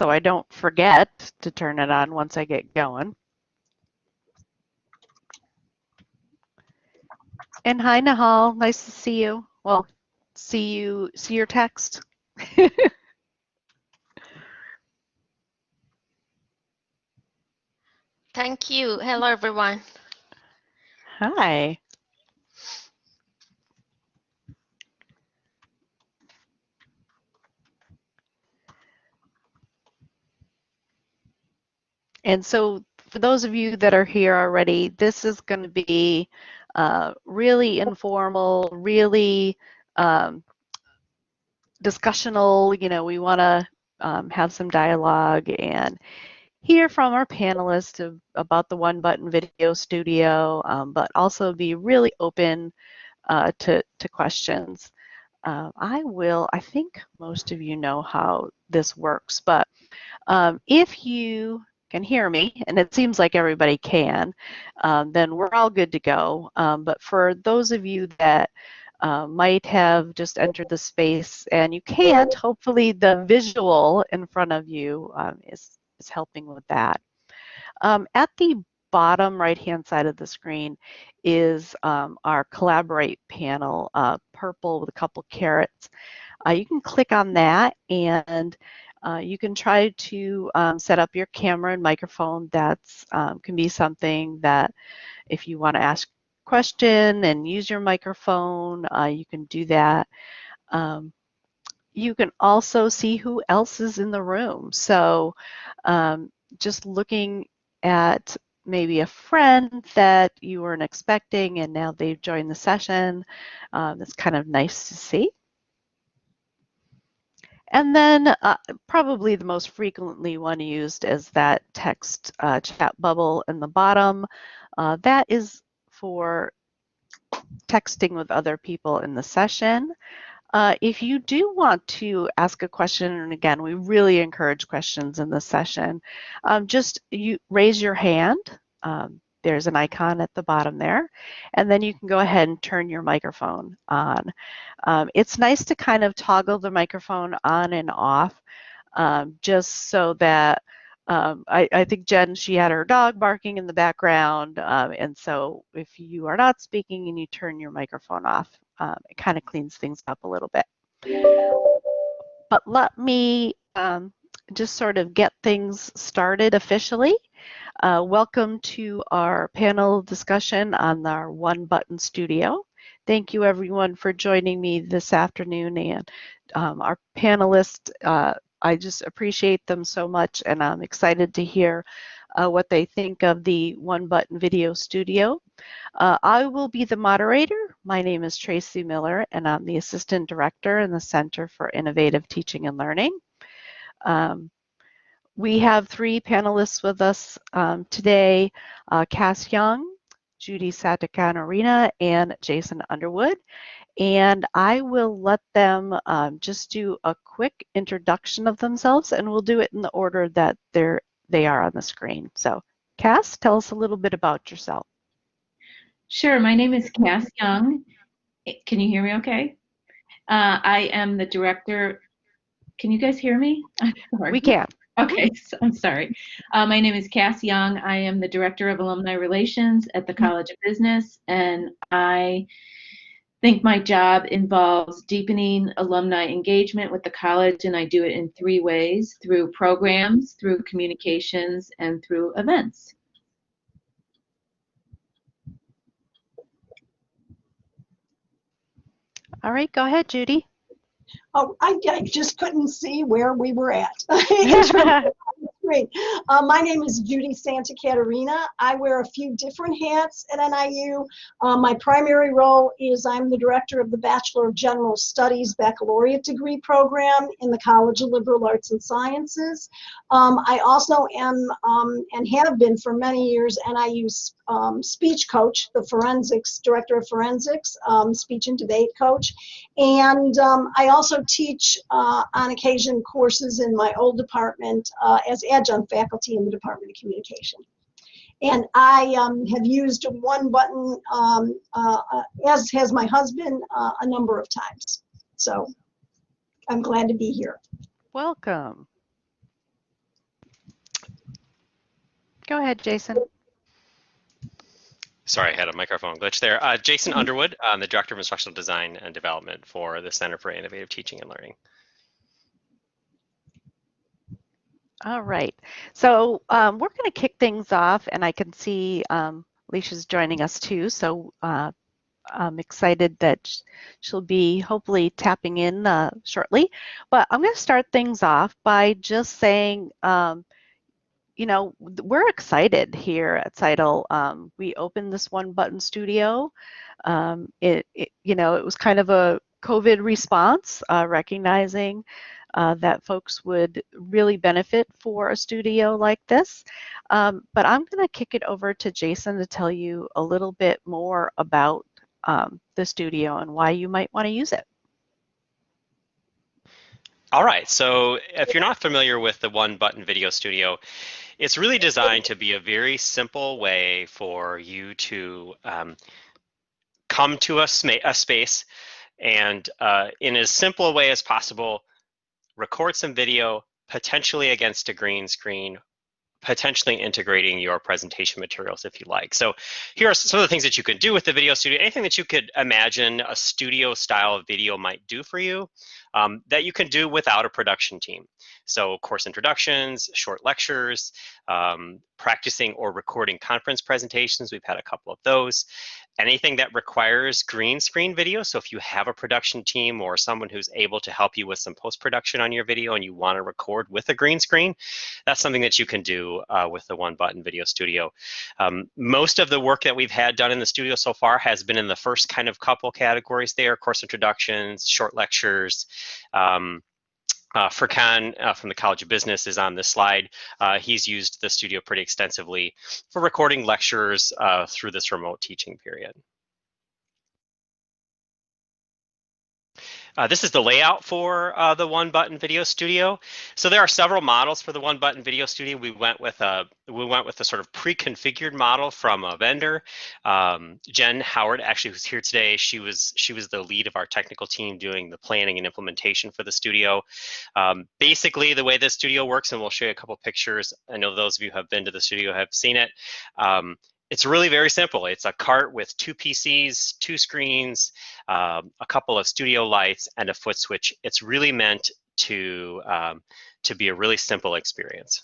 so I don't forget to turn it on once I get going. And hi, Nahal. Nice to see you. Well, see your text. Thank you. Hello, everyone. Hi. And so for those of you that are here already, this is going to be really informal, really discussional. You know, we want to have some dialogue and hear from our panelists about the One Button Video Studio, but also be really open to questions. I think most of you know how this works, but if you can hear me, and it seems like everybody can, then we're all good to go. But for those of you that might have just entered the space and you can't, hopefully the visual in front of you is helping with that. At the bottom right-hand side of the screen is our Collaborate panel, purple with a couple carrots. You can click on that and you can try to set up your camera and microphone. That's can be something that if you want to ask a question and use your microphone, you can do that. You can also see who else is in the room. So just looking at maybe a friend that you weren't expecting and now they've joined the session, it's kind of nice to see. And then probably the most frequently one used is that text chat bubble in the bottom. That is for texting with other people in the session. If you do want to ask a question, and again, we really encourage questions in this session, just raise your hand. There's an icon at the bottom there, and then you can go ahead and turn your microphone on. It's nice to kind of toggle the microphone on and off, just so that I think Jen, she had her dog barking in the background, and so if you are not speaking and you turn your microphone off, it kind of cleans things up a little bit. But let me just sort of get things started officially. Welcome to our panel discussion on our One Button Studio. Thank you everyone for joining me this afternoon, and our panelists, I just appreciate them so much, and I'm excited to hear what they think of the One Button Video Studio. I will be the moderator. My name is Tracy Miller, and I'm the Assistant Director in the Center for Innovative Teaching and Learning. We have three panelists with us today, Cass Young, Judy Satakanarina, and Jason Underwood. And I will let them just do a quick introduction of themselves, and we'll do it in the order that they are on the screen. So Cass, tell us a little bit about yourself. Sure, my name is Cass Young. Can you hear me okay? I am the director. Can you guys hear me? I'm sorry. We can. Okay, so I'm sorry. My name is Cass Young. I am the Director of Alumni Relations at the College of Business, and I think my job involves deepening alumni engagement with the college, and I do it in three ways: through programs, through communications, and through events. All right, go ahead, Judy. Oh, I just couldn't see where we were at. Great. My name is Judy Santa-Caterina. I wear a few different hats at NIU. My primary role is I'm the director of the Bachelor of General Studies baccalaureate degree program in the College of Liberal Arts and Sciences. I also am and have been for many years NIU's speech coach, the forensics, director of forensics, speech and debate coach. And I also teach on occasion courses in my old department as adjunct faculty in the Department of Communication. And I have used One Button, as has my husband, a number of times. So I'm glad to be here. Welcome. Go ahead, Jason. Sorry, I had a microphone glitch there. Jason Underwood, I'm the Director of Instructional Design and Development for the Center for Innovative Teaching and Learning. All right, so we're going to kick things off, and I can see Alicia's joining us too, so I'm excited that she'll be hopefully tapping in shortly. But I'm going to start things off by just saying, you know, we're excited here at CITL. We opened this One Button Studio. You know, it was kind of a COVID response, recognizing that folks would really benefit for a studio like this. But I'm going to kick it over to Jason to tell you a little bit more about the studio and why you might want to use it. All right, so if you're not familiar with the One Button Video Studio, it's really designed to be a very simple way for you to come to a space and in as simple a way as possible, record some video, potentially against a green screen, potentially integrating your presentation materials if you like. So here are some of the things that you can do with the video studio, anything that you could imagine a studio style video might do for you that you can do without a production team. So course introductions, short lectures, practicing or recording conference presentations. We've had a couple of those. Anything that requires green screen video. So if you have a production team or someone who's able to help you with some post-production on your video and you want to record with a green screen, that's something that you can do with the One Button Video Studio. Most of the work that we've had done in the studio so far has been in the first kind of couple categories there, course introductions, short lectures. Furkan from the College of Business is on this slide. He's used the studio pretty extensively for recording lectures through this remote teaching period. This is the layout for the One Button Video Studio. So there are several models for the One Button Video Studio. We went with a sort of pre-configured model from a vendor. Jen Howard, actually, who's here today, she was the lead of our technical team doing the planning and implementation for the studio. Basically, the way this studio works, and we'll show you a couple pictures. I know those of you who have been to the studio have seen it. It's really very simple. It's a cart with 2 PCs, 2 screens, a couple of studio lights, and a foot switch. It's really meant to be a really simple experience.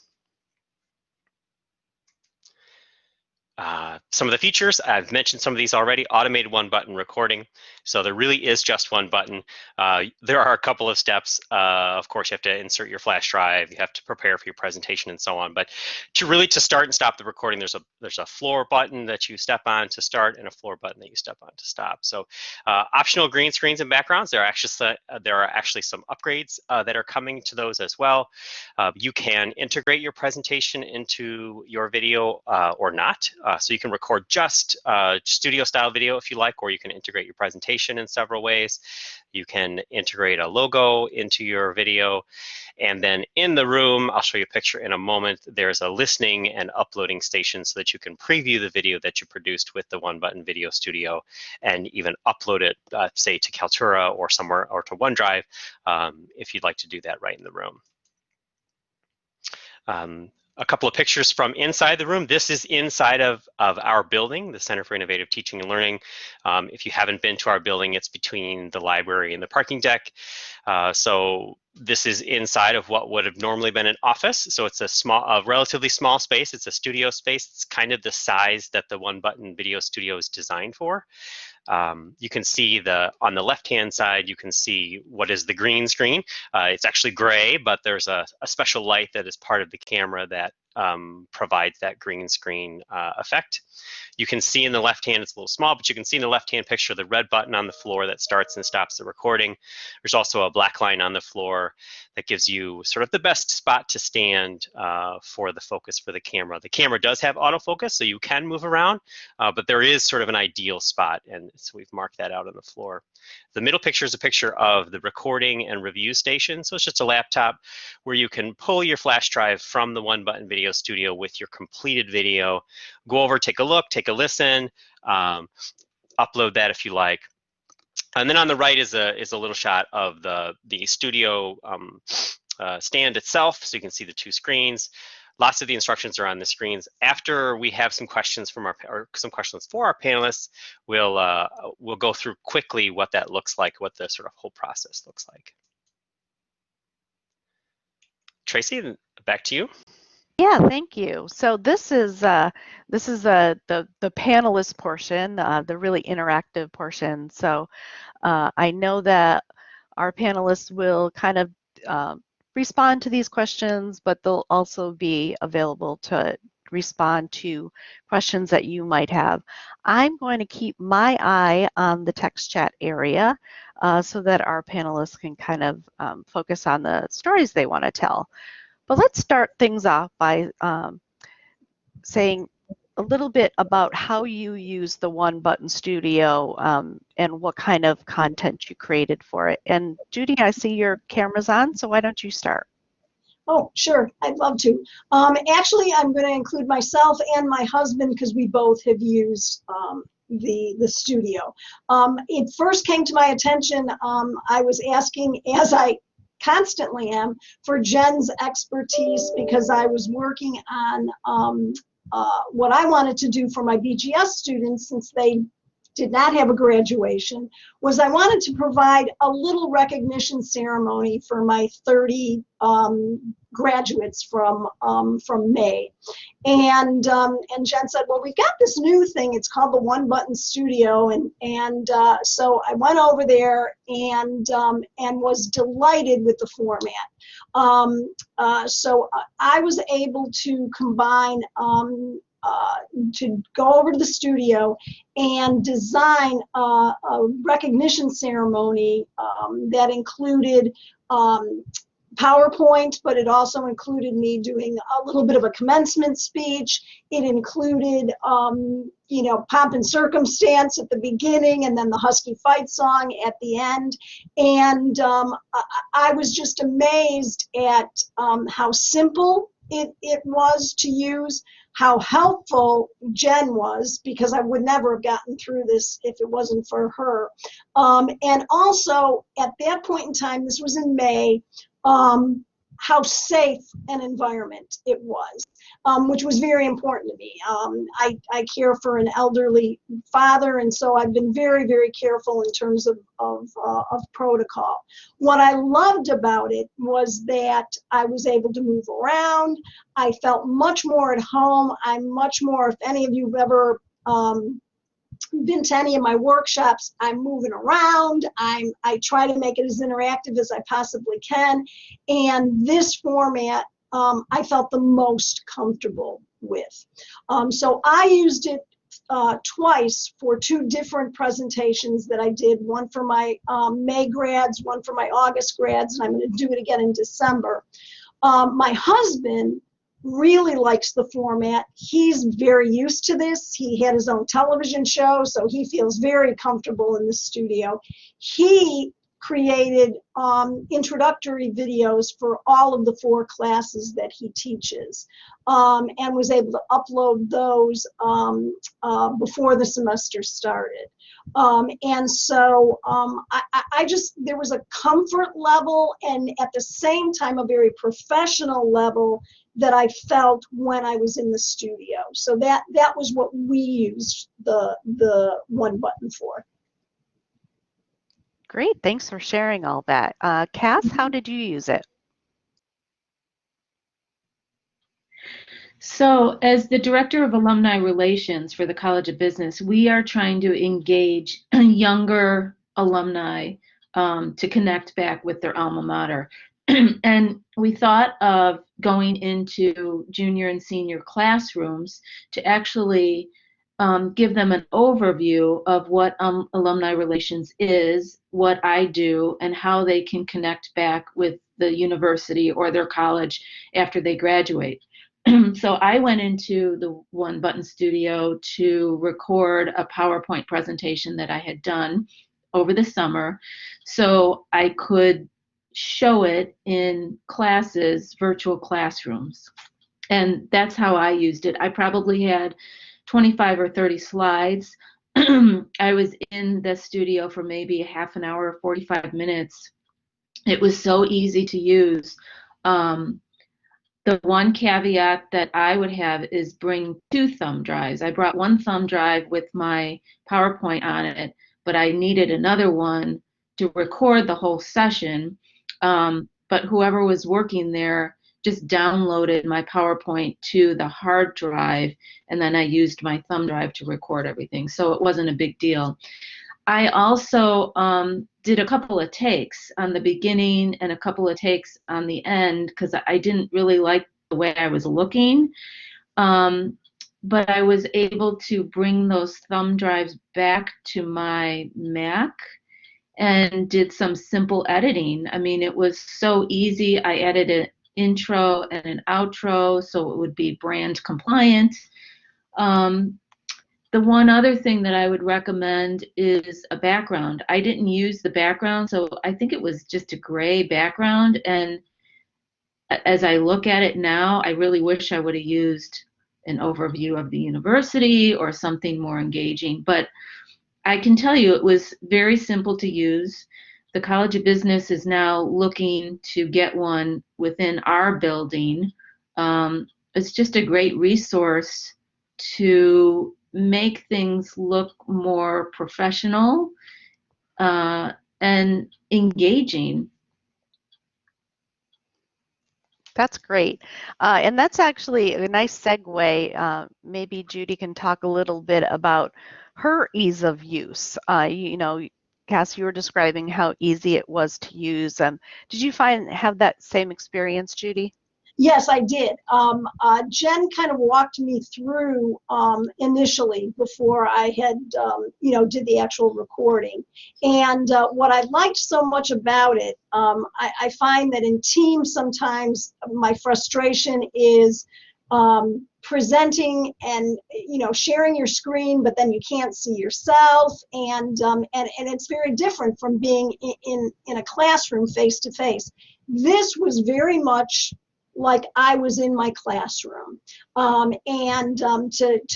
Some of the features, I've mentioned some of these already, automated one button recording. So there really is just one button. There are a couple of steps. Of course, you have to insert your flash drive, you have to prepare for your presentation and so on. But to start and stop the recording, there's a floor button that you step on to start and a floor button that you step on to stop. So optional green screens and backgrounds, there are actually some upgrades that are coming to those as well. You can integrate your presentation into your video or not. So you can record just studio style video if you like, or you can integrate your presentation in several ways. You can integrate a logo into your video. And then in the room, I'll show you a picture in a moment, there's a listening and uploading station so that you can preview the video that you produced with the One Button Video Studio and even upload it, say, to Kaltura or somewhere, or to OneDrive, if you'd like to do that right in the room. A couple of pictures from inside the room. This is inside of our building, the Center for Innovative Teaching and Learning. If you haven't been to our building, it's between the library and the parking deck. So this is inside of what would have normally been an office. So it's a relatively small space. It's a studio space. It's kind of the size that the One Button Video Studio is designed for. You can see on the left-hand side, you can see what is the green screen. It's actually gray, but there's a special light that is part of the camera that provides that green screen effect. You can see in the left hand, it's a little small, but you can see in the left-hand picture the red button on the floor that starts and stops the recording. There's also a black line on the floor that gives you sort of the best spot to stand for the focus for the camera. The camera does have autofocus, so you can move around, but there is sort of an ideal spot, and so we've marked that out on the floor. The middle picture is a picture of the recording and review station. So it's just a laptop where you can pull your flash drive from the One Button Video Studio with your completed video, go over, take a look, take a listen, upload that if you like. And then on the right is a little shot of the studio stand itself, so you can see the two screens. Lots of the instructions are on the screens. After we have some questions from some questions for our panelists, we'll go through quickly what that looks like, what the sort of whole process looks like. Tracy, back to you. Yeah, thank you. So this is the panelist portion, the really interactive portion. So I know that our panelists will kind of respond to these questions, but they'll also be available to respond to questions that you might have. I'm going to keep my eye on the text chat area so that our panelists can kind of focus on the stories they want to tell. But let's start things off by saying a little bit about how you use the One Button Studio and what kind of content you created for it. And Judy, I see your camera's on, so why don't you start? Oh, sure. I'd love to. Actually, I'm going to include myself and my husband because we both have used the studio. It first came to my attention. I was asking, as I constantly am, for Jen's expertise because I was working on what I wanted to do for my BGS students since they did not have a graduation, was I wanted to provide a little recognition ceremony for my 30 graduates from May. And Jen said, well, we've got this new thing. It's called the One Button Studio. And so I went over there and was delighted with the format. So I was able to combine to go over to the studio and design a recognition ceremony that included PowerPoint, but it also included me doing a little bit of a commencement speech. It included, you know, pomp and circumstance at the beginning and then the Husky Fight song at the end. And I was just amazed at how simple it was to use, how helpful Jen was, because I would never have gotten through this if it wasn't for her. And also, at that point in time, this was in May, how safe an environment it was, which was very important to me. I care for an elderly father, and so I've been very, very careful in terms of protocol. What I loved about it was that I was able to move around. I felt much more at home. I'm much more, if any of you have ever been to any of my workshops, I'm moving around. I try to make it as interactive as I possibly can. And this format, I felt the most comfortable with. So I used it twice for two different presentations that I did, one for my May grads, one for my August grads, and I'm going to do it again in December. My husband really likes the format. He's very used to this. He had his own television show, so he feels very comfortable in the studio. He created introductory videos for all of the 4 classes that he teaches, and was able to upload those before the semester started. And so I just, there was a comfort level and at the same time a very professional level that I felt when I was in the studio. So that was what we used the One Button for. Great, thanks for sharing all that. Cass, how did you use it? So, as the Director of Alumni Relations for the College of Business, we are trying to engage younger alumni to connect back with their alma mater. And we thought of going into junior and senior classrooms to actually give them an overview of what alumni relations is, what I do, and how they can connect back with the university or their college after they graduate. So I went into the One Button Studio to record a PowerPoint presentation that I had done over the summer so I could show it in classes, virtual classrooms. And that's how I used it. I probably had 25 or 30 slides. I was in the studio for maybe a half an hour, 45 minutes. It was so easy to use. The one caveat that I would have is bring 2 thumb drives. I brought 1 thumb drive with my PowerPoint on it, but I needed another one to record the whole session. But whoever was working there just downloaded my PowerPoint to the hard drive, and then I used my thumb drive to record everything. So it wasn't a big deal. I also did a couple of takes on the beginning and a couple of takes on the end because I didn't really like the way I was looking. But I was able to bring those thumb drives back to my Mac and did some simple editing. I mean, it was so easy. I added an intro and an outro so it would be brand compliant. The one other thing that I would recommend is a background. I didn't use the background, so I think it was just a gray background. And as I look at it now, I really wish I would have used an overview of the university or something more engaging. But I can tell you it was very simple to use. The College of Business is now looking to get one within our building. It's just a great resource to make things look more professional and engaging. That's great. And that's actually a nice segue. Maybe Judy can talk a little bit about her ease of use. You know, Cass, you were describing how easy it was to use. Did you have that same experience, Judy? Yes, I did. Jen kind of walked me through initially before I had, did the actual recording. And what I liked so much about it, I find that in teams sometimes my frustration is presenting and sharing your screen, but then you can't see yourself, and it's very different from being in a classroom face to face. This was very much like I was in my classroom, to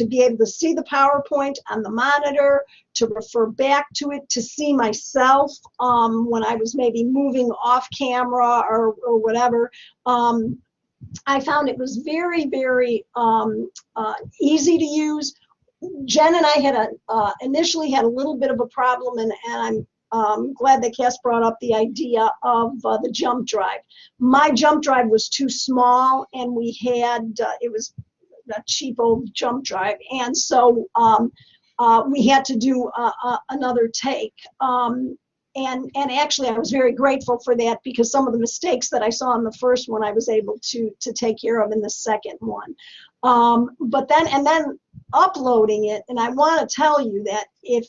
be able to see the PowerPoint on the monitor, to refer back to it, to see myself when I was maybe moving off camera or whatever. I found it was very, very easy to use. Jen and I had initially had a little bit of a problem, and I'm glad that Cass brought up the idea of the jump drive. My jump drive was too small, and we had, it was a cheap old jump drive, and so we had to do another take. And actually, I was very grateful for that, because some of the mistakes that I saw in the first one, I was able to take care of in the second one. But then uploading it, and I want to tell you that if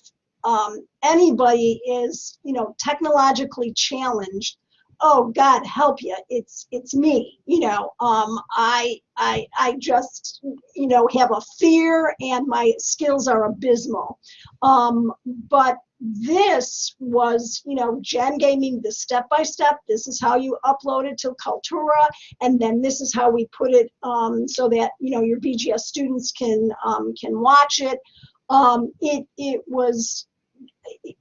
anybody is, technologically challenged, oh God help you, it's me. I just have a fear, and my skills are abysmal. But this was, Jen gave me the step-by-step. This is how you upload it to Kaltura, and then this is how we put it so that your BGS students can watch it.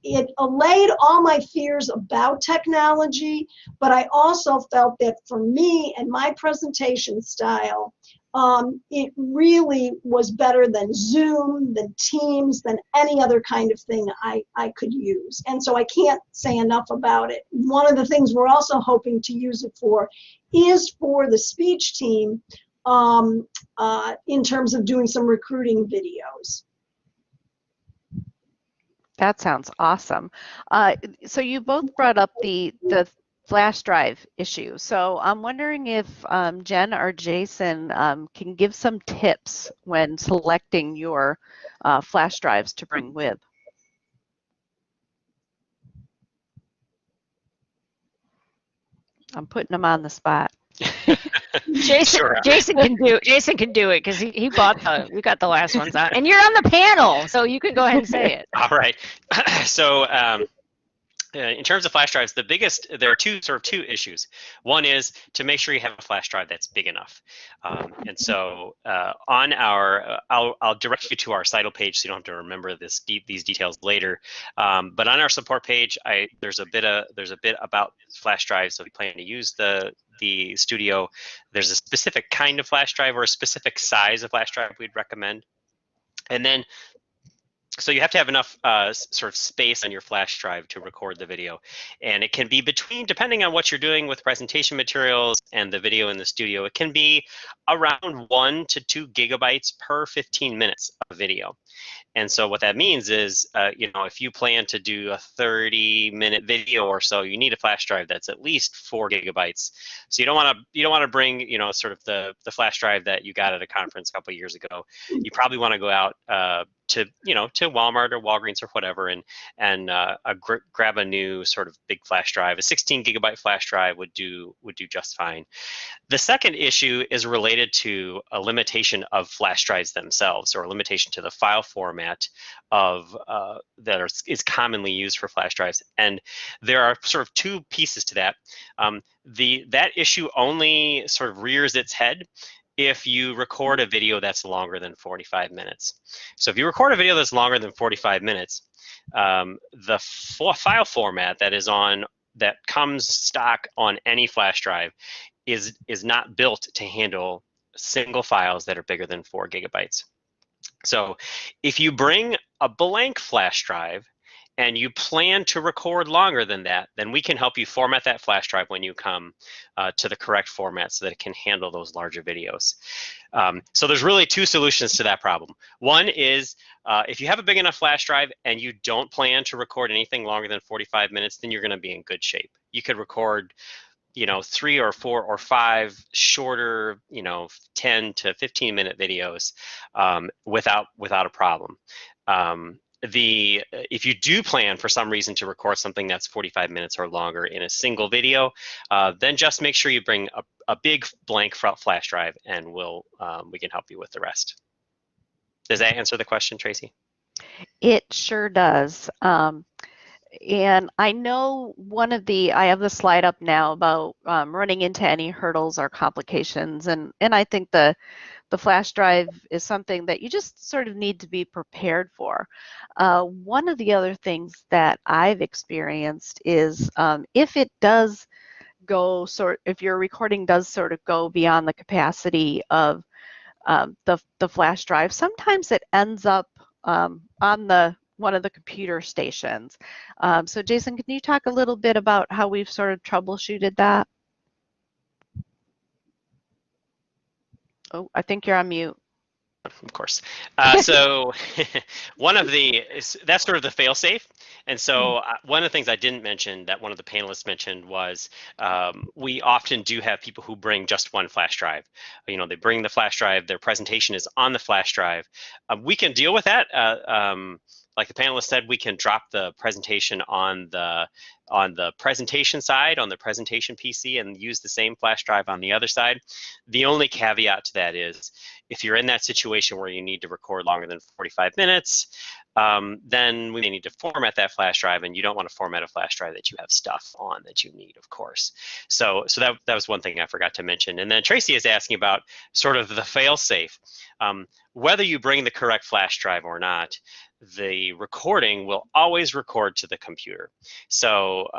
It allayed all my fears about technology, but I also felt that for me and my presentation style, it really was better than Zoom, than Teams, than any other kind of thing I could use. And so I can't say enough about it. One of the things we're also hoping to use it for is for the speech team in terms of doing some recruiting videos. That sounds awesome. So you both brought up the flash drive issue. So I'm wondering if Jen or Jason can give some tips when selecting your flash drives to bring with. I'm putting them on the spot. Jason can do it because he bought we got the last ones out, and you're on the panel, so you can go ahead and say it. All right. So In terms of flash drives, there are two issues. One is to make sure you have a flash drive that's big enough. And so on our, I'll direct you to our Cital page so you don't have to remember these details later. But on our support page, there's a bit about flash drives. So if you plan to use the Studio, there's a specific kind of flash drive or a specific size of flash drive we'd recommend. And then so you have to have enough sort of space on your flash drive to record the video. And it can be between, depending on what you're doing with presentation materials and the video in the Studio, it can be around 1 to 2 gigabytes per 15 minutes of video. And so what that means is, if you plan to do a 30-minute video or so, you need a flash drive that's at least 4 gigabytes. So you don't want to bring, sort of the flash drive that you got at a conference a couple of years ago. You probably want to go out to Walmart or Walgreens or whatever and grab a new sort of big flash drive. A 16 gigabyte flash drive would do just fine. The second issue is related to a limitation of flash drives themselves, or a limitation to the file format that is commonly used for flash drives. And there are sort of two pieces to that. That issue only sort of rears its head if you record a video that's longer than 45 minutes. So if you record a video that's longer than 45 minutes, the file format that comes stock on any flash drive is not built to handle single files that are bigger than 4 gigabytes. So if you bring a blank flash drive and you plan to record longer than that, then we can help you format that flash drive when you come to the correct format so that it can handle those larger videos. So there's really two solutions to that problem. One is if you have a big enough flash drive and you don't plan to record anything longer than 45 minutes, then you're going to be in good shape. You could record 3 or 4 or 5 shorter, 10 to 15-minute videos without a problem. If you do plan for some reason to record something that's 45 minutes or longer in a single video, then just make sure you bring a big blank flash drive, and we can help you with the rest. Does that answer the question, Tracy? It sure does. And I know I have the slide up now about running into any hurdles or complications, and I think the flash drive is something that you just sort of need to be prepared for. One of the other things that I've experienced is if your recording does sort of go beyond the capacity of the flash drive, sometimes it ends up on one of the computer stations. So Jason, can you talk a little bit about how we've sort of troubleshooted that? Oh, I think you're on mute. Of course. So that's sort of the fail-safe. And so one of the things I didn't mention that one of the panelists mentioned was we often do have people who bring just one flash drive. They bring the flash drive, their presentation is on the flash drive. We can deal with that. Like the panelist said, we can drop the presentation on the presentation side, on the presentation PC, and use the same flash drive on the other side. The only caveat to that is if you're in that situation where you need to record longer than 45 minutes, then we may need to format that flash drive, and you don't want to format a flash drive that you have stuff on that you need, of course. So that was one thing I forgot to mention. And then Tracy is asking about sort of the fail-safe. Whether you bring the correct flash drive or not, the recording will always record to the computer. So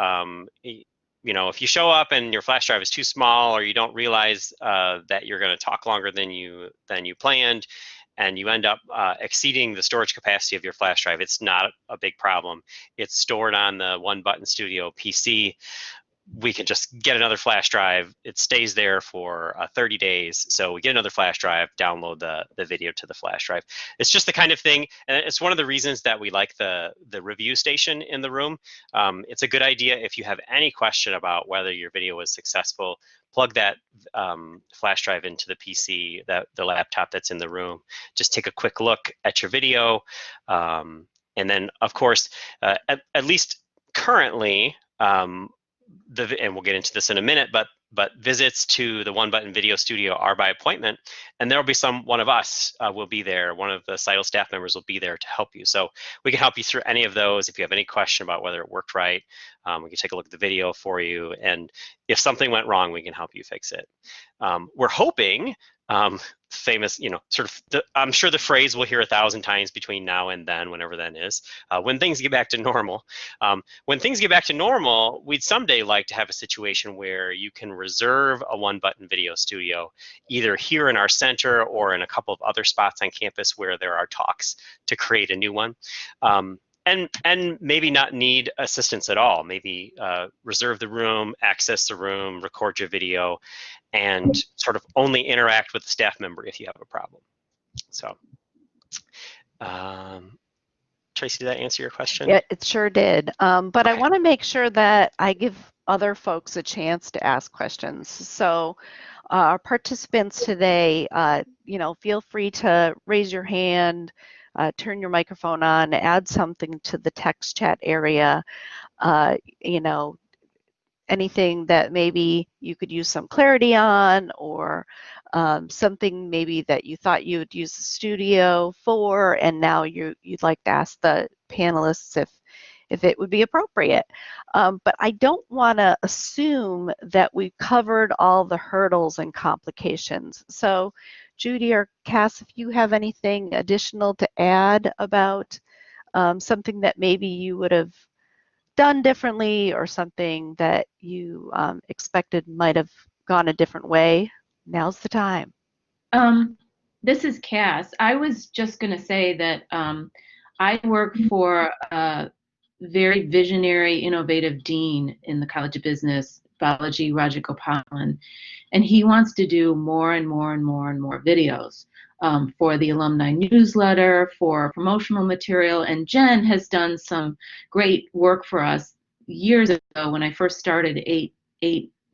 if you show up and your flash drive is too small, or you don't realize that you're going to talk longer than you planned, and you end up exceeding the storage capacity of your flash drive, it's not a big problem. It's stored on the One Button Studio PC. We can just get another flash drive. It stays there for 30 days. So we get another flash drive, download the video to the flash drive. It's just the kind of thing, and it's one of the reasons that we like the review station in the room. It's a good idea if you have any question about whether your video was successful, plug that flash drive into the PC, the laptop that's in the room. Just take a quick look at your video. And then, of course, at least currently, and we'll get into this in a minute, but but visits to the One Button Video Studio are by appointment, and there'll be one of us will be there. One of the CITL staff members will be there to help you. So we can help you through any of those. If you have any question about whether it worked right, we can take a look at the video for you. And if something went wrong, we can help you fix it. We're hoping, famous, I'm sure the phrase we'll hear 1,000 times between now and then, whenever that is, when things get back to normal. When things get back to normal, we'd someday like to have a situation where you can reserve a One Button Video Studio, either here in our center or in a couple of other spots on campus where there are talks to create a new one. And maybe not need assistance at all. Maybe reserve the room, access the room, record your video, and sort of only interact with the staff member if you have a problem. So, Tracy, did that answer your question? Yeah, it sure did. But I Okay. want to make sure that I give other folks a chance to ask questions. So our participants today, feel free to raise your hand, turn your microphone on, add something to the text chat area, anything that maybe you could use some clarity on, or something maybe that you thought you would use the studio for, and now you'd like to ask the panelists if it would be appropriate. But I don't want to assume that we've covered all the hurdles and complications. So Judy or Cass, if you have anything additional to add about something that maybe you would have done differently, or something that you expected might have gone a different way, now's the time. This is Cass. I was just going to say that I work for a very visionary, innovative dean in the College of Business, Balaji Rajagopalan, and he wants to do more and more and more and more videos for the alumni newsletter, for promotional material. And Jen has done some great work for us years ago when I first started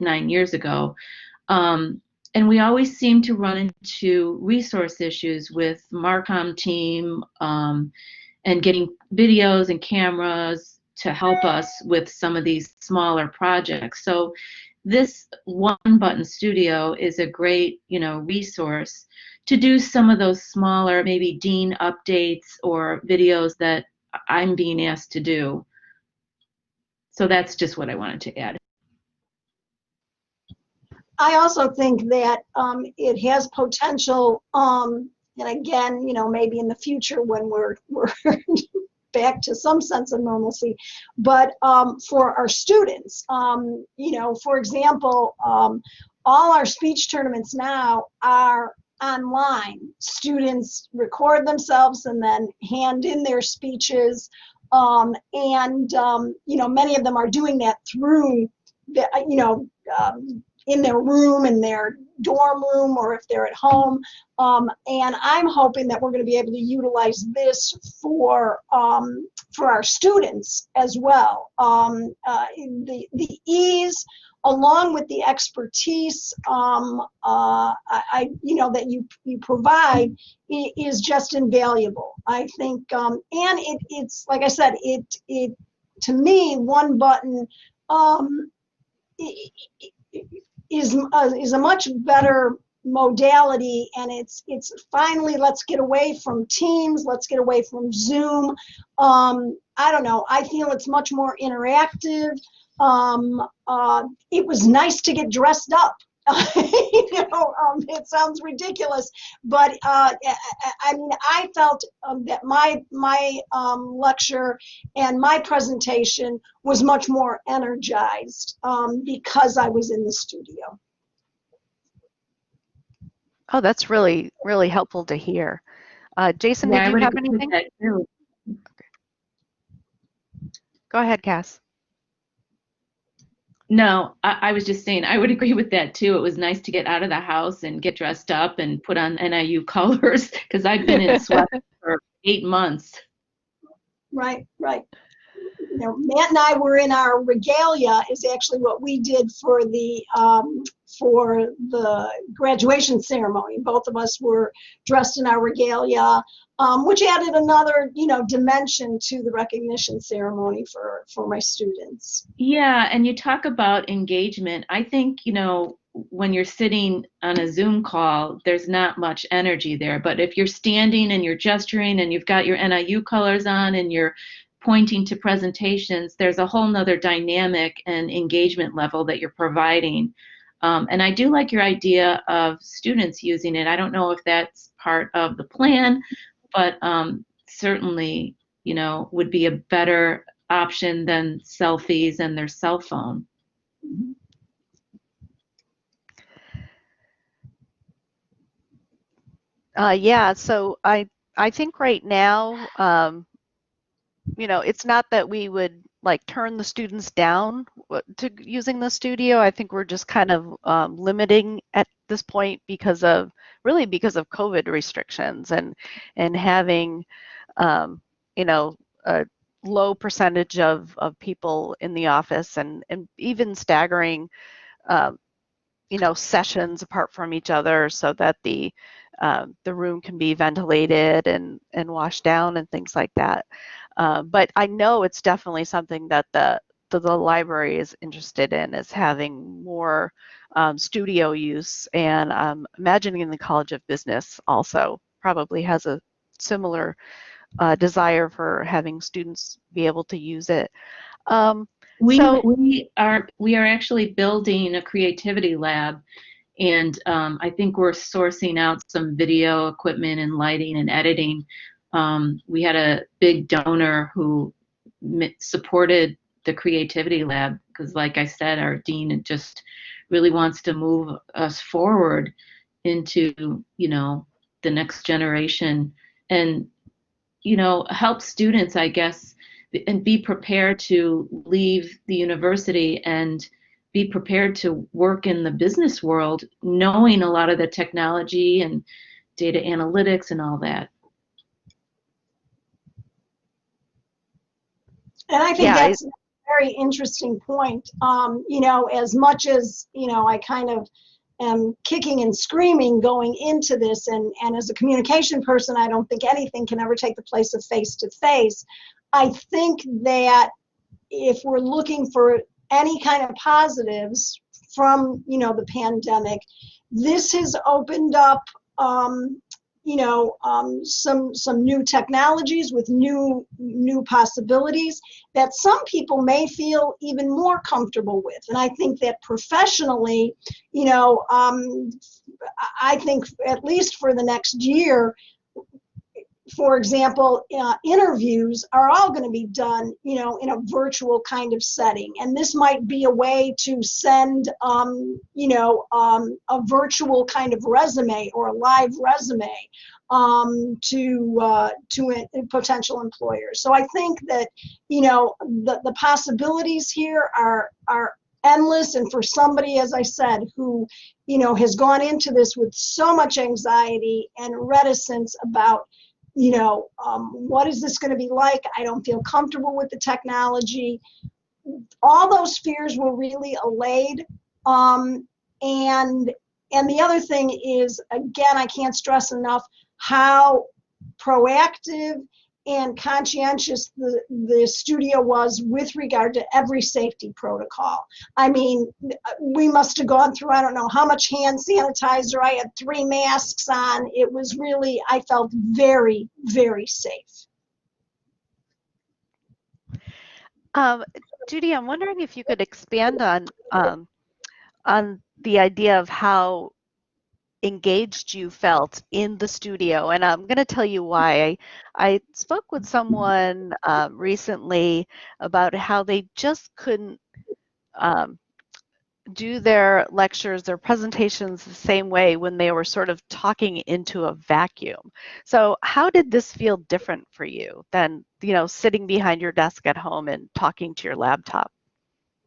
9 years ago. And we always seem to run into resource issues with Marcom team and getting videos and cameras to help us with some of these smaller projects. So this One Button Studio is a great, resource to do some of those smaller, maybe dean updates or videos that I'm being asked to do. So that's just what I wanted to add. I also think that it has potential, and again, maybe in the future when we're back to some sense of normalcy, but for our students, for example, all our speech tournaments now are online. Students record themselves and then hand in their speeches, and many of them are doing that through the, in their room, in their dorm room, or if they're at home. And I'm hoping that we're going to be able to utilize this for our students as well. The ease, along with the expertise, that you provide, is just invaluable. I think, and it's like I said, it to me, One Button is a much better modality, and it's finally, let's get away from Teams, let's get away from Zoom. I don't know, I feel it's much more interactive. It was nice to get dressed up. It sounds ridiculous, but I felt that my lecture and my presentation was much more energized because I was in the studio. Oh, that's really, really helpful to hear. Jason, Yeah, did you have agree with anything? that too. Go ahead, Cass. No, I was just saying I would agree with that too. It was nice to get out of the house and get dressed up and put on NIU colors, because I've been in sweat for 8 months. Right. Matt and I were in our regalia is actually what we did for the graduation ceremony. Both of us were dressed in our regalia, which added another, dimension to the recognition ceremony for my students. Yeah, and you talk about engagement. I think, when you're sitting on a Zoom call, there's not much energy there. But if you're standing and you're gesturing and you've got your NIU colors on and you're pointing to presentations, there's a whole nother dynamic and engagement level that you're providing. And I do like your idea of students using it. I don't know if that's part of the plan, but certainly, would be a better option than selfies and their cell phone. Yeah, so I think right now, it's not that we would like turn the students down to using the studio. I think we're just kind of limiting at this point because of COVID restrictions and having a low percentage of people in the office and even staggering sessions apart from each other so that the room can be ventilated and washed down and things like that. But I know it's definitely something that the library is interested in, is having more studio use, and imagining the College of Business also probably has a similar desire for having students be able to use it. We are actually building a creativity lab, and I think we're sourcing out some video equipment and lighting and editing. We had a big donor who supported the creativity lab because, like I said, our dean just really wants to move us forward into, the next generation and, help students, I guess, and be prepared to leave the university and be prepared to work in the business world, knowing a lot of the technology and data analytics and all that. And I think that's a very interesting point. As much as, I kind of am kicking and screaming going into this, and as a communication person, I don't think anything can ever take the place of face-to-face. I think that if we're looking for any kind of positives from, the pandemic, this has opened up, some new technologies with new possibilities that some people may feel even more comfortable with. And I think that professionally, I think at least for the next year, for example, interviews are all going to be done, in a virtual kind of setting. And this might be a way to send, a virtual kind of resume or a live resume to potential employers. So I think that, the possibilities here are endless. And for somebody, as I said, who, has gone into this with so much anxiety and reticence about, what is this going to be like? I don't feel comfortable with the technology. All those fears were really allayed. And the other thing is, again, I can't stress enough how proactive and conscientious the studio was with regard to every safety protocol. I mean, we must have gone through, I don't know how much hand sanitizer. I had 3 masks on. It was really, I felt very, very safe. Judy, I'm wondering if you could expand on the idea of how engaged you felt in the studio, and I'm going to tell you why. I spoke with someone recently about how they just couldn't do their lectures, their presentations the same way when they were sort of talking into a vacuum. So how did this feel different for you than, sitting behind your desk at home and talking to your laptop?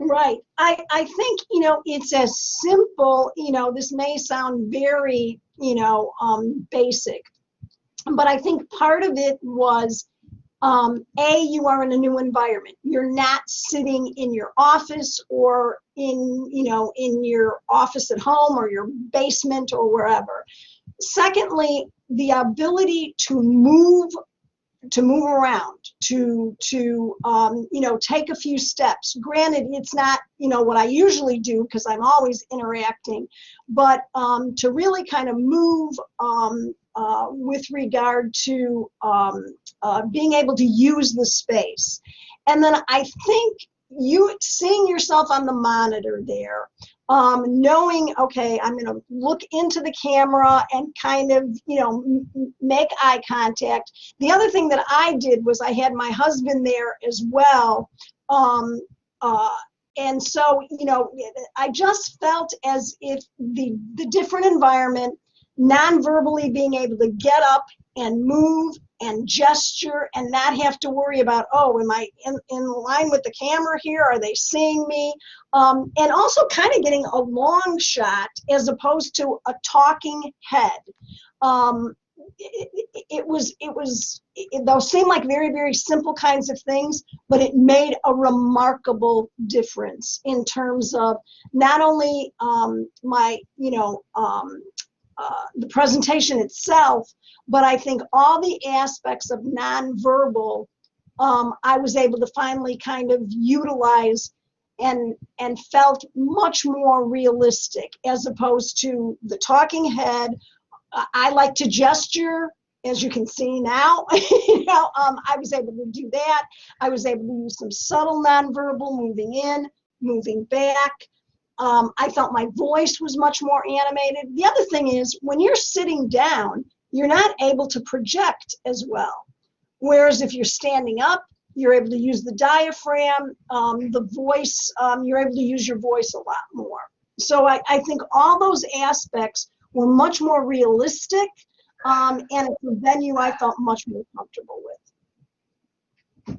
Right. I think, it's as simple, this may sound very, basic, but I think part of it was you are in a new environment. You're not sitting in your office or in your office at home or your basement or wherever. Secondly, the ability to move around, to take a few steps. Granted, it's not what I usually do because I'm always interacting, but to really kind of move with regard to being able to use the space. And then I think you seeing yourself on the monitor there, knowing, okay, I'm going to look into the camera and kind of, make eye contact. The other thing that I did was I had my husband there as well. And so, I just felt as if the different environment, non-verbally being able to get up and move and gesture and not have to worry about, oh, am I in line with the camera here? Are they seeing me? And also kind of getting a long shot as opposed to a talking head. Those seem like very, very simple kinds of things, but it made a remarkable difference in terms of not only the presentation itself, but I think all the aspects of nonverbal, I was able to finally kind of utilize and felt much more realistic as opposed to the talking head. I like to gesture, as you can see now. I was able to do that. I was able to use some subtle nonverbal, moving in, moving back. I felt my voice was much more animated. The other thing is, when you're sitting down, you're not able to project as well. Whereas if you're standing up, you're able to use the diaphragm, the voice, you're able to use your voice a lot more. So I think all those aspects were much more realistic, and it's a venue I felt much more comfortable with.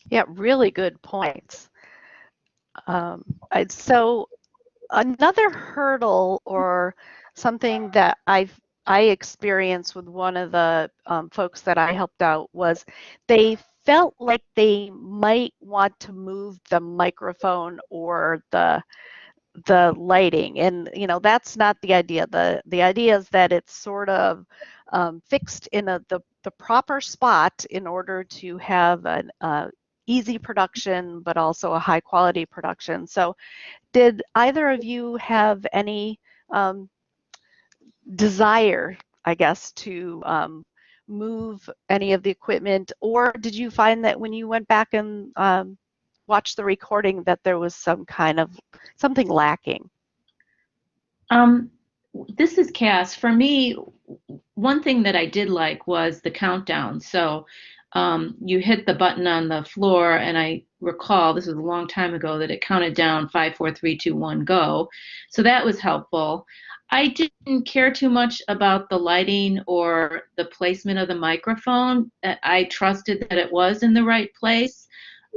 Yeah, really good points. So another hurdle or something that I experienced with one of the folks that I helped out was they felt like they might want to move the microphone or the lighting, and that's not the idea. The idea is that it's sort of fixed in the proper spot in order to have an easy production, but also a high quality production. So did either of you have any desire, I guess, to move any of the equipment, or did you find that when you went back and watched the recording that there was something lacking? This is Cass. For me, one thing that I did like was the countdown. So you hit the button on the floor, and I recall, this was a long time ago, that it counted down 5, 4, 3, 2, 1, go. So that was helpful. I didn't care too much about the lighting or the placement of the microphone. I trusted that it was in the right place.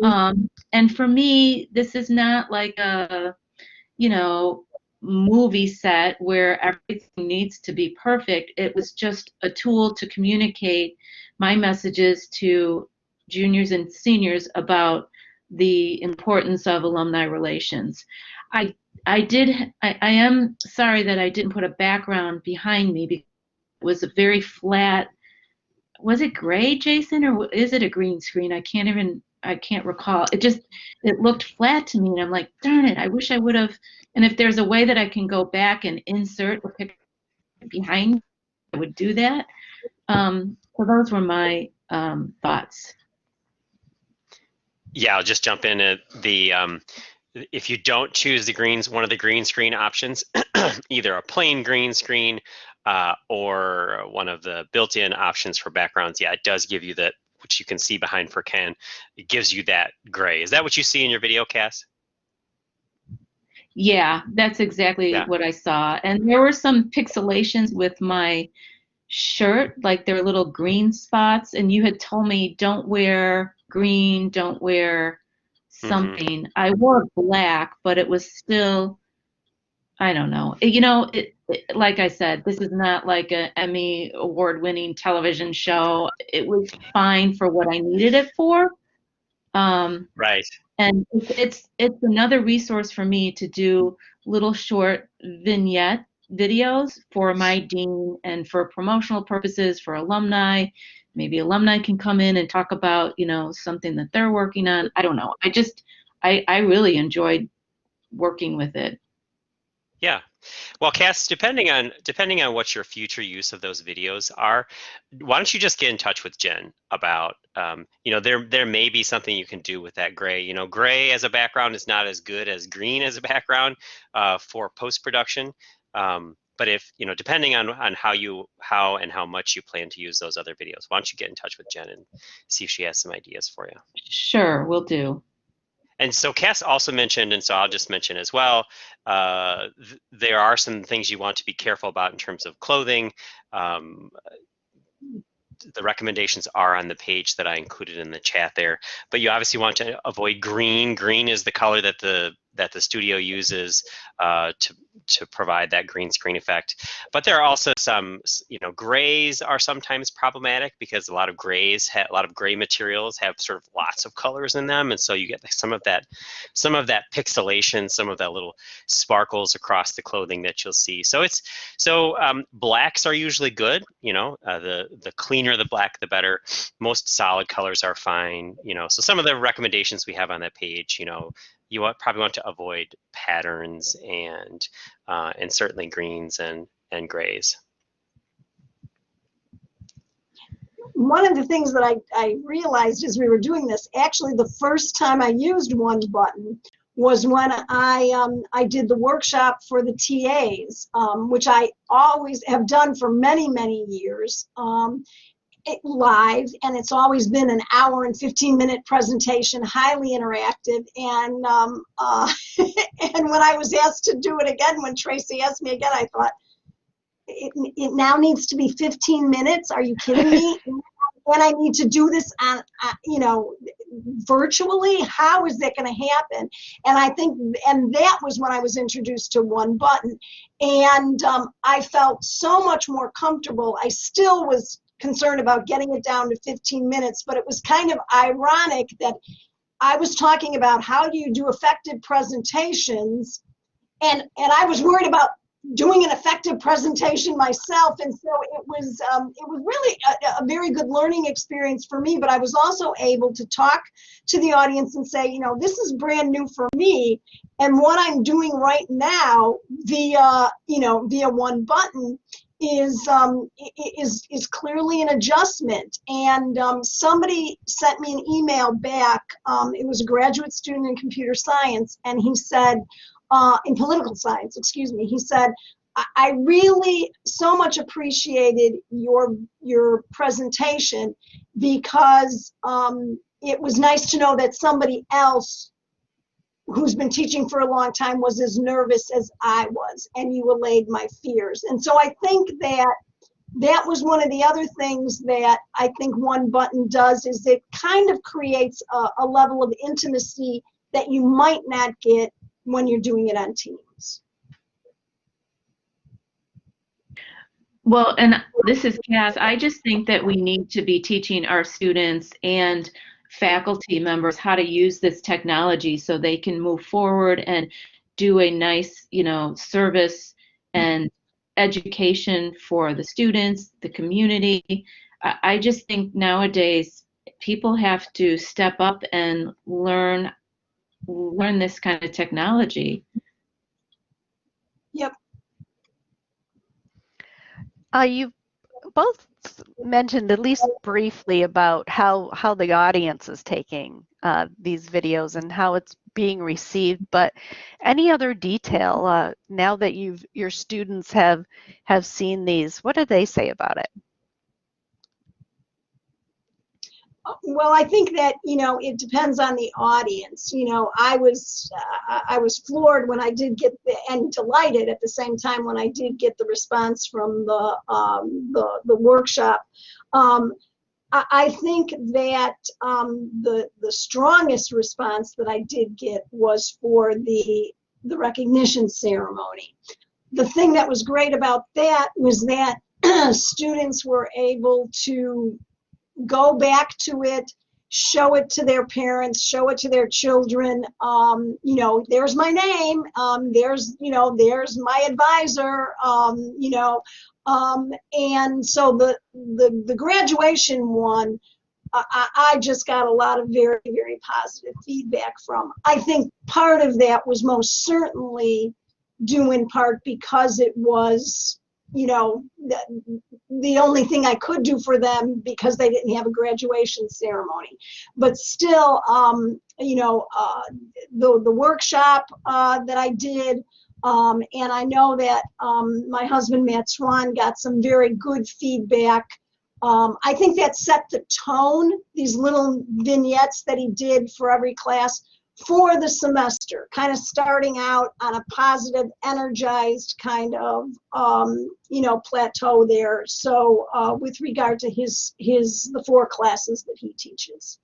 And for me, this is not like a, movie set where everything needs to be perfect. It was just a tool to communicate my messages to juniors and seniors about the importance of alumni relations. I am sorry that I didn't put a background behind me because it was a very flat. Was it gray, Jason, or is it a green screen? I can't recall. It looked flat to me, and I'm like, darn it, I wish I would have. And if there's a way that I can go back and insert a picture behind, I would do that. So those were my thoughts. Yeah, I'll just jump in at if you don't choose one of the green screen options, either a plain green screen or one of the built-in options for backgrounds, yeah, it does give you that, which you can see behind for Ken. It gives you that gray. Is that what you see in your video, Cass? Yeah, that's exactly what I saw. And there were some pixelations with my shirt, like there were little green spots, and you had told me don't wear green, don't wear something. I wore black, but it was still, I don't know. like I said, this is not like an Emmy award-winning television show. It was fine for what I needed it for. Right. And it's another resource for me to do little short vignette videos for my dean and for promotional purposes for alumni. Maybe alumni can come in and talk about, something that they're working on. I don't know. I really enjoyed working with it. Yeah. Well, Cass, depending on what your future use of those videos are, why don't you just get in touch with Jen about, there may be something you can do with that gray. Gray as a background is not as good as green as a background for post-production. But if, depending on how and how much you plan to use those other videos, why don't you get in touch with Jen and see if she has some ideas for you. Sure, will do. And so Cass also mentioned, and so I'll just mention as well, there are some things you want to be careful about in terms of clothing. The recommendations are on the page that I included in the chat there, but you obviously want to avoid green. Green is the color that the studio uses to provide that green screen effect. But there are also some, grays are sometimes problematic because a lot of gray materials have sort of lots of colors in them, and so you get some of that pixelation, some of that little sparkles across the clothing that you'll see. So blacks are usually good. The cleaner the black, the better. Most solid colors are fine. So some of the recommendations we have on that page, you probably want to avoid patterns and certainly greens and grays. One of the things that I realized as we were doing this, actually the first time I used one button was when I did the workshop for the TAs, which I always have done for many, many years. Live, and it's always been an hour and 15-minute presentation, highly interactive. And and when I was asked to do it again, when Tracy asked me again, I thought, it now needs to be 15 minutes. Are you kidding me? And I need to do this on, virtually. How is that going to happen? And that was when I was introduced to one button, and I felt so much more comfortable. I still was concerned about getting it down to 15 minutes, but it was kind of ironic that I was talking about how do you do effective presentations, and I was worried about doing an effective presentation myself, and so it was really a very good learning experience for me. But I was also able to talk to the audience and say, this is brand new for me, and what I'm doing right now via one button is clearly an adjustment. And somebody sent me an email back. It was a graduate student in computer science, and he said, in political science, excuse me, he said, I really so much appreciated your presentation because it was nice to know that somebody else who's been teaching for a long time was as nervous as I was, and you allayed my fears. And so I think that was one of the other things that I think one button does, is it kind of creates a level of intimacy that you might not get when you're doing it on Teams. Well, and this is Cass. I just think that we need to be teaching our students and faculty members how to use this technology so they can move forward and do a nice, service and education for the students, the community. I just think nowadays people have to step up and learn this kind of technology. Yep. You've both mentioned at least briefly about how the audience is taking these videos and how it's being received, but any other detail now that your students have seen these, what do they say about it? Well, I think that, it depends on the audience. I was floored when I did get and delighted at the same time when I did get the response from the workshop. I think that the strongest response that I did get was for the recognition ceremony. the thing that was great about that was that students were able to go back to it, show it to their parents, show it to their children. You know, there's my name. There's, you know, there's my advisor. You know, and so the graduation one, I just got a lot of very, very positive feedback from. I think part of that was most certainly due in part because it was, you know, the only thing I could do for them because they didn't have a graduation ceremony. But still, you know, the workshop that I did, and I know that my husband, Matt Swan, got some very good feedback. I think that set the tone, these little vignettes that he did for every class for the semester, kind of starting out on a positive, energized kind of, you know, plateau there. So with regard to the 4 classes that he teaches.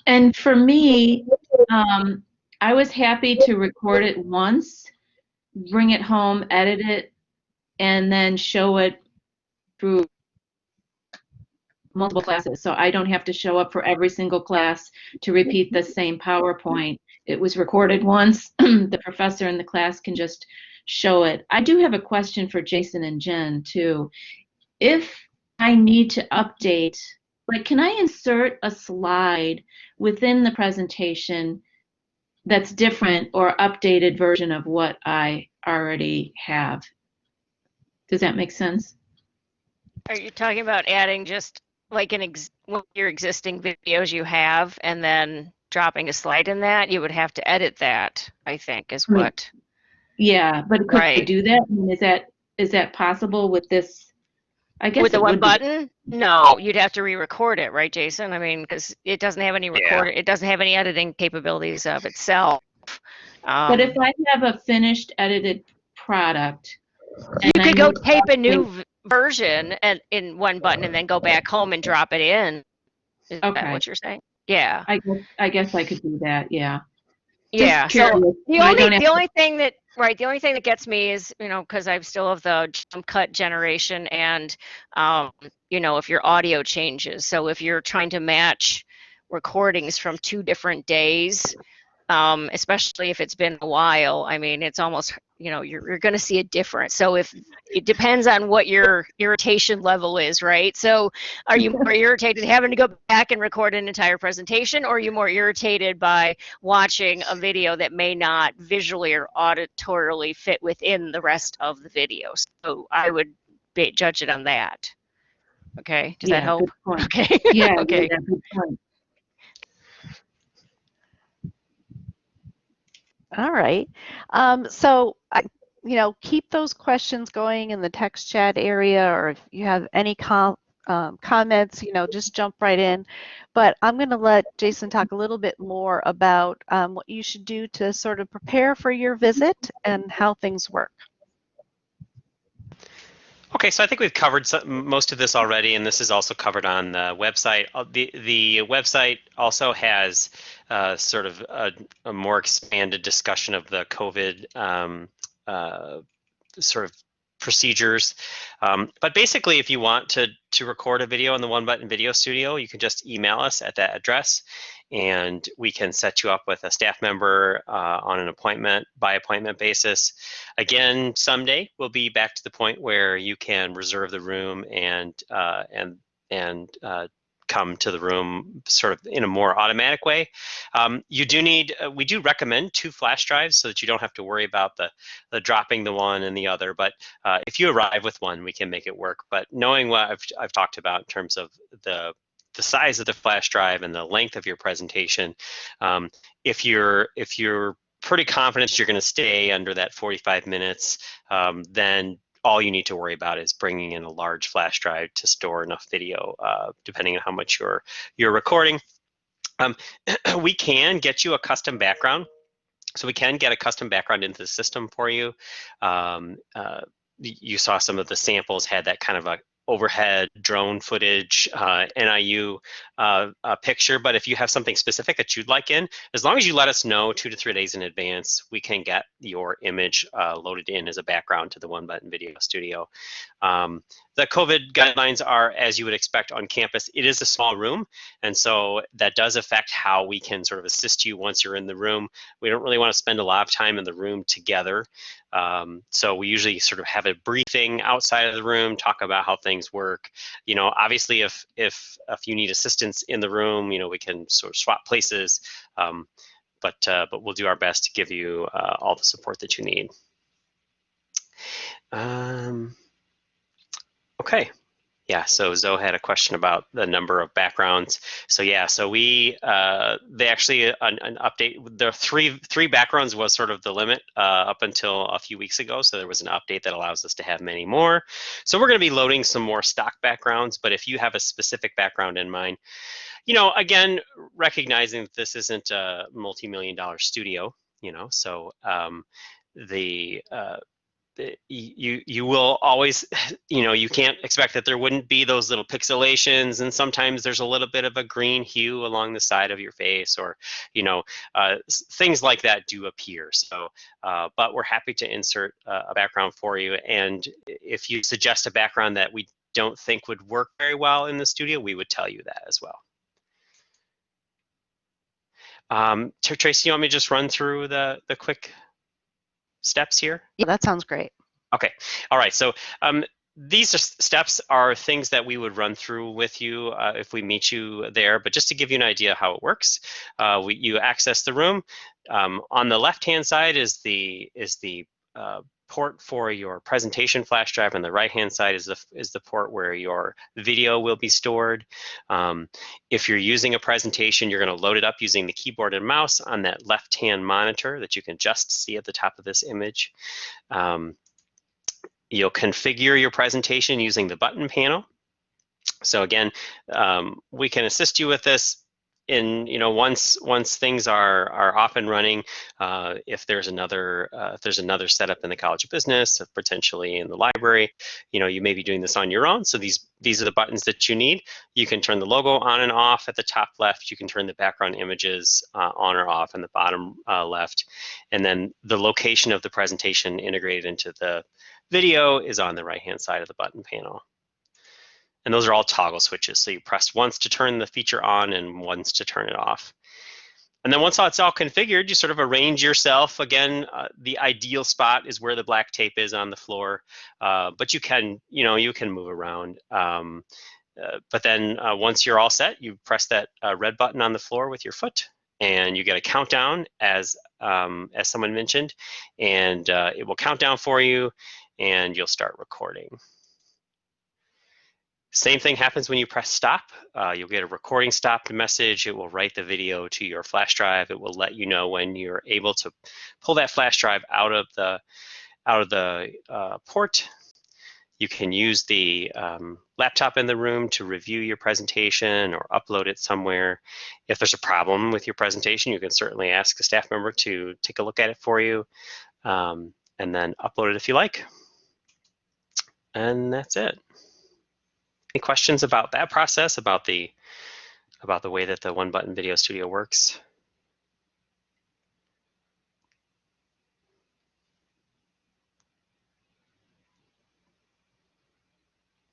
And for me, I was happy to record it once, bring it home, edit it, and then show it through multiple classes. So I don't have to show up for every single class to repeat the same PowerPoint. It was recorded once. The professor in the class can just show it. I do have a question for Jason and Jen too. If I need to update, like, can I insert a slide within the presentation that's different or updated version of what I already have? Does that make sense? Are you talking about adding just like one of your existing videos you have and then dropping a slide in that? You would have to edit that, I think, is Right. what. Yeah, but could I Right. do that? I mean, is that possible with this? I guess With the it one would be. button? No, you'd have to re-record it, right, Jason? I mean, because it doesn't have any it doesn't have any editing capabilities of itself. But if I have a finished edited product, You and I could go need tape a something- new version and in one button and then go back home and drop it in. Is that Okay. what you're saying? Yeah. I guess I could do that. Yeah. Yeah. Just curious. So I don't have the only thing that gets me is, you know, because I still have the jump cut generation and, you know, if your audio changes. So if you're trying to match recordings from 2 different days, especially if it's been a while, I mean, it's almost, you know, you're going to see a difference. So if it depends on what your irritation level is, right? So are you more irritated having to go back and record an entire presentation, or are you more irritated by watching a video that may not visually or auditorily fit within the rest of the video? So I would judge it on that. Okay, does that help? Good point. Okay. Yeah. Okay. Yeah, good point. All right. So, you know, keep those questions going in the text chat area, or if you have any comments, you know, just jump right in. But I'm going to let Jason talk a little bit more about what you should do to sort of prepare for your visit and how things work. Okay, so I think we've covered most of this already, and this is also covered on the website. The website also has sort of a more expanded discussion of the COVID sort of procedures. But basically, if you want to record a video in the One Button Video Studio, you can just email us at that address, and we can set you up with a staff member on an by appointment basis. Again, someday we'll be back to the point where you can reserve the room and come to the room sort of in a more automatic way. You do need, we do recommend 2 flash drives so that you don't have to worry about the dropping the one and the other. But if you arrive with one, we can make it work. But knowing what I've talked about in terms of the size of the flash drive and the length of your presentation, if you're pretty confident you're going to stay under that 45 minutes, then all you need to worry about is bringing in a large flash drive to store enough video, depending on how much you're recording. We can get you a custom background. So we can get a custom background into the system for you. You saw some of the samples had that kind of overhead drone footage, NIU picture. But if you have something specific that you'd like in, as long as you let us know 2 to 3 days in advance, we can get your image loaded in as a background to the One Button Video Studio. The COVID guidelines are as you would expect on campus. It is a small room, and so that does affect how we can sort of assist you once you're in the room. We don't really want to spend a lot of time in the room together. So we usually sort of have a briefing outside of the room, talk about how things work. You know, obviously if you need assistance in the room, you know, we can sort of swap places, but we'll do our best to give you all the support that you need. Okay. Yeah, so Zoe had a question about the number of backgrounds. So yeah, so they actually an update. The three backgrounds was sort of the limit up until a few weeks ago. So there was an update that allows us to have many more. So we're going to be loading some more stock backgrounds. But if you have a specific background in mind, you know, again, recognizing that this isn't a multi-million-dollar studio, you know, so you will always, you know, you can't expect that there wouldn't be those little pixelations, and sometimes there's a little bit of a green hue along the side of your face, or, you know, things like that do appear. So, but we're happy to insert a background for you, and if you suggest a background that we don't think would work very well in the studio, we would tell you that as well. Tracy, you want me to just run through the quick steps here? Yeah, that sounds great. Okay, all right, so these steps are things that we would run through with you if we meet you there, but just to give you an idea how it works, you access the room. On the left-hand side is the port for your presentation flash drive, and the right-hand side is the port where your video will be stored. If you're using a presentation, you're going to load it up using the keyboard and mouse on that left-hand monitor that you can just see at the top of this image. You'll configure your presentation using the button panel. So again, we can assist you with this in, you know, once things are off and running. If there's another setup in the College of Business, or potentially in the library, you know, you may be doing this on your own. So these are the buttons that you need. You can turn the logo on and off at the top left. You can turn the background images on or off in the bottom left, and then the location of the presentation integrated into the video is on the right-hand side of the button panel. And those are all toggle switches. So you press once to turn the feature on and once to turn it off. And then once it's all configured, you sort of arrange yourself. Again, the ideal spot is where the black tape is on the floor, but you can move around. But then once you're all set, you press that red button on the floor with your foot, and you get a countdown as someone mentioned, and it will count down for you, and you'll start recording. Same thing happens when you press stop. You'll get a recording stopped message. It will write the video to your flash drive. It will let you know when you're able to pull that flash drive out of the port. You can use the laptop in the room to review your presentation or upload it somewhere. If there's a problem with your presentation, you can certainly ask a staff member to take a look at it for you, and then upload it if you like. And that's it. Any questions about that process, about the way that the One Button Video Studio works?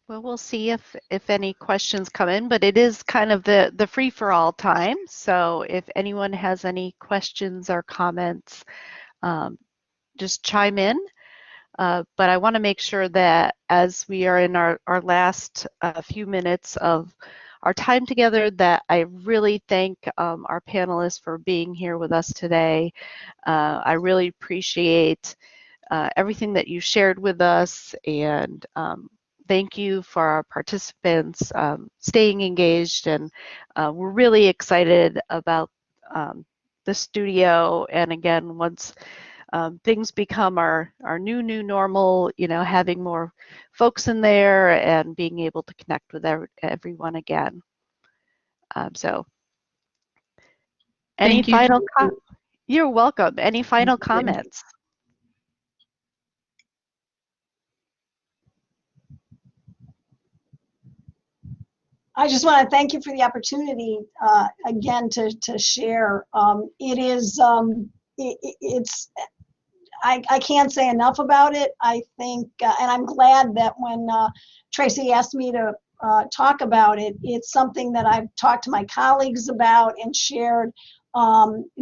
Well, we'll see if any questions come in, but it is kind of the free-for-all time. So if anyone has any questions or comments, just chime in. But I want to make sure that as we are in our last few minutes of our time together, that I really thank our panelists for being here with us today. I really appreciate everything that you shared with us, and thank you for our participants staying engaged, and we're really excited about the studio. And again, once things become our new normal, you know, having more folks in there and being able to connect with everyone again. So any final comments? You're welcome. Any final comments? I just want to thank you for the opportunity again to share. It's I can't say enough about it. I think, and I'm glad that when Tracy asked me to talk about it, it's something that I've talked to my colleagues about and shared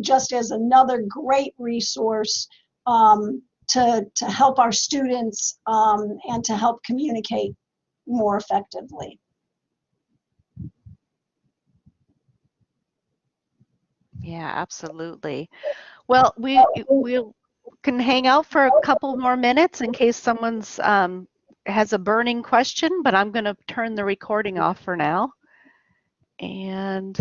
just as another great resource to help our students and to help communicate more effectively. Yeah, absolutely. Well, we can hang out for a couple more minutes in case someone's has a burning question, but I'm going to turn the recording off for now. And